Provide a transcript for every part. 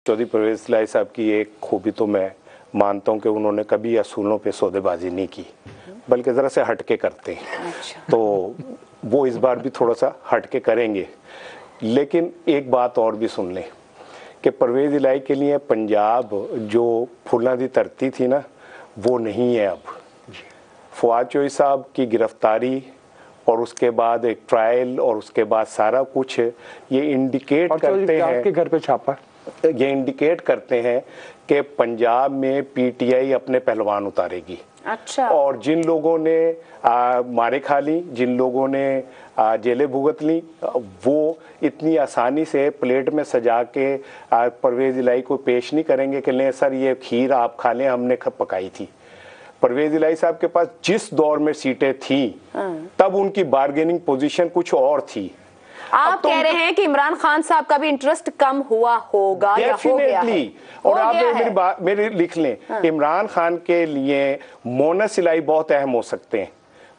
चौधरी परवेज़ इलाही साहब की एक खूबी तो मैं मानता हूं कि उन्होंने कभी असूलों पे सौदेबाजी नहीं की, बल्कि ज़रा से हटके करते हैं। अच्छा। तो वो इस बार भी थोड़ा सा हटके करेंगे। लेकिन एक बात और भी सुन लें कि परवेज़ इलाही के लिए पंजाब जो फूलों की धरती थी ना, वो नहीं है अब। फवाद चौधरी साहब की गिरफ्तारी और उसके बाद एक ट्रायल और उसके बाद सारा कुछ ये इंडिकेट करते हैं, आपके घर पे छापा, ये इंडिकेट करते हैं कि पंजाब में पीटीआई अपने पहलवान उतारेगी। अच्छा। और जिन लोगों ने मारे खा ली, जिन लोगों ने जेलें भुगत ली, वो इतनी आसानी से प्लेट में सजा के परवेज़ इलाही को पेश नहीं करेंगे कि लें सर ये खीर आप खा लें, हमने पकाई थी। परवेज़ इलाही साहब के पास जिस दौर में सीटें थी तब उनकी बार्गेनिंग पोजीशन कुछ और थी। आप कह रहे हैं कि इमरान खान साहब का भी इंटरेस्ट कम हुआ होगा या हो गया है? और आप मेरी बात मेरी लिख लें, इमरान खान के लिए मोनस इलाही बहुत अहम हो सकते हैं,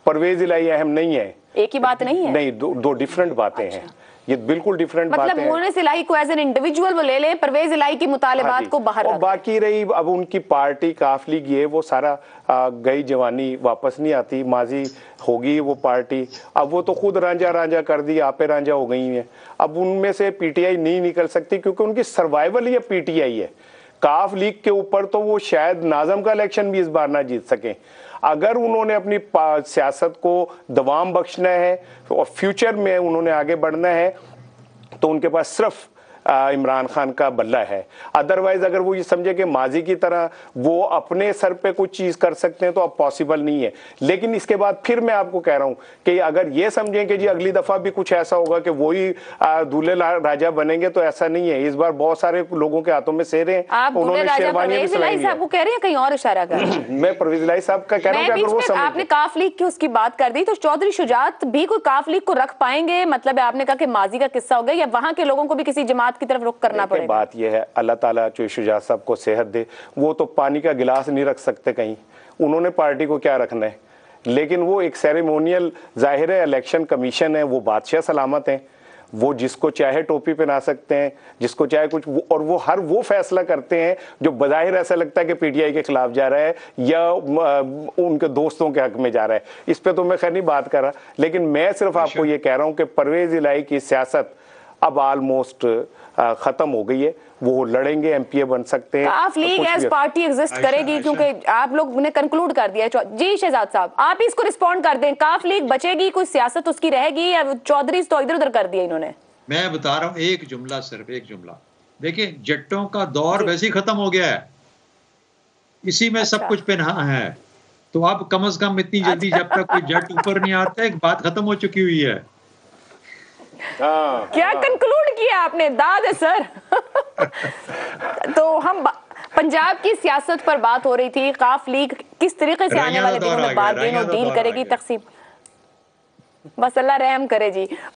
परवेज़ इलाही अहम नहीं है। एक ही बात नहीं है? नहीं, दो डिफरेंट बातें हैं। ये बिल्कुल डिफरेंट बातें हैं। मतलब मोनस इलाही को एज एन इंडिविजुअल वो ले लें, परवेज़ इलाही की मुतालिबात को बाहर और बाकी रही अब उनकी पार्टी काफ लीग, ये वो सारा गई जवानी वापस नहीं आती, माजी होगी वो पार्टी। अब वो तो खुद रांझा रांझा कर दी, आपे रांझा हो गई हैं। अब उनमें से पीटीआई नहीं निकल सकती क्योंकि उनकी सर्वाइवल ही पीटीआई है। काफ लीग के ऊपर तो वो शायद नाज़म का इलेक्शन भी इस बार ना जीत सकें। अगर उन्होंने अपनी सियासत को दवाम बख्शना है और फ्यूचर में उन्होंने आगे बढ़ना है तो उनके पास सिर्फ इमरान खान का बल्ला है। अदरवाइज अगर वो ये समझे कि माजी की तरह वो अपने सर पे कुछ चीज़ कर सकते हैं तो अब पॉसिबल नहीं है। लेकिन इसके बाद फिर मैं आपको कह रहा हूँ कि अगर ये समझें कि जी अगली दफ़ा भी कुछ ऐसा होगा कि वही दूल्हे राजा बनेंगे, तो ऐसा नहीं है। इस बार बहुत सारे लोगों के हाथों में सेरे हैं, उन्होंने शेरवानी साहब को कह रहे हैं कहीं और इशारा कर मैं परवेज़ इलाही साहब का कह रहा हूँ कि अगर वो समझे। आपने काफ लीग की उसकी बात कर दी, तो चौधरी शुजात भी कोई काफ लीग को रख पाएंगे? मतलब आपने कहा कि माजी का किस्सा हो गया, या वहां के लोगों को भी किसी जमात की तरफ रुख करना पड़ेगा? बात यह है, अल्लाह ताला चौधरी शुजात साहब को सेहत दे, वो तो पानी का गिलास नहीं रख सकते कहीं, उन्होंने पार्टी को क्या रखना है। लेकिन वो एक सेरेमोनियल जाहिर है, इलेक्शन कमीशन है, वो बादशाह सलामत हैं, वो जिसको चाहे टोपी पहना सकते हैं, जिसको चाहे कुछ, और वो हर वो फैसला करते हैं जो बज़ाहिर ऐसा लगता है कि पीटीआई के खिलाफ जा रहा है या उनके दोस्तों के हक में जा रहा है। इस पे तो मैं खैर नहीं बात कर रहा, लेकिन मैं सिर्फ आपको ये कह रहा हूँ कि परवेज़ इलाही की सियासत अब ऑलमोस्ट खत्म हो गई है। वो लड़ेंगे, एमपीए बन सकते हैं। काफ लीग एज पार्टी एग्जिस्ट करेगी, क्योंकि आप लोग ने कंक्लूड कर दिया है। जी शहजाद साहब, आप इसको रिस्पॉन्ड कर दें, काफ लीग बचेगी, कोई सियासत उसकी रहेगी, या चौधरी तो इधर उधर कर दिया इन्होंने? मैं बता रहा हूँ एक जुमला, सिर्फ एक जुमला। देखिए, जट्टों का दौर वैसे ही खत्म हो गया है, इसी में सब कुछ पहना है। तो अब कम से कम इतनी जल्दी जब तक कोई जट ऊपर नहीं आता, एक बात खत्म हो चुकी हुई है। क्या कंक्लूड किया आपने? दाद है सर। तो हम पंजाब की सियासत पर बात हो रही थी, काफ लीग किस तरीके से आने वाले दिनों में बार्गेन और डील करेगी, तकसीम। बस अल्लाह रहम करे जी।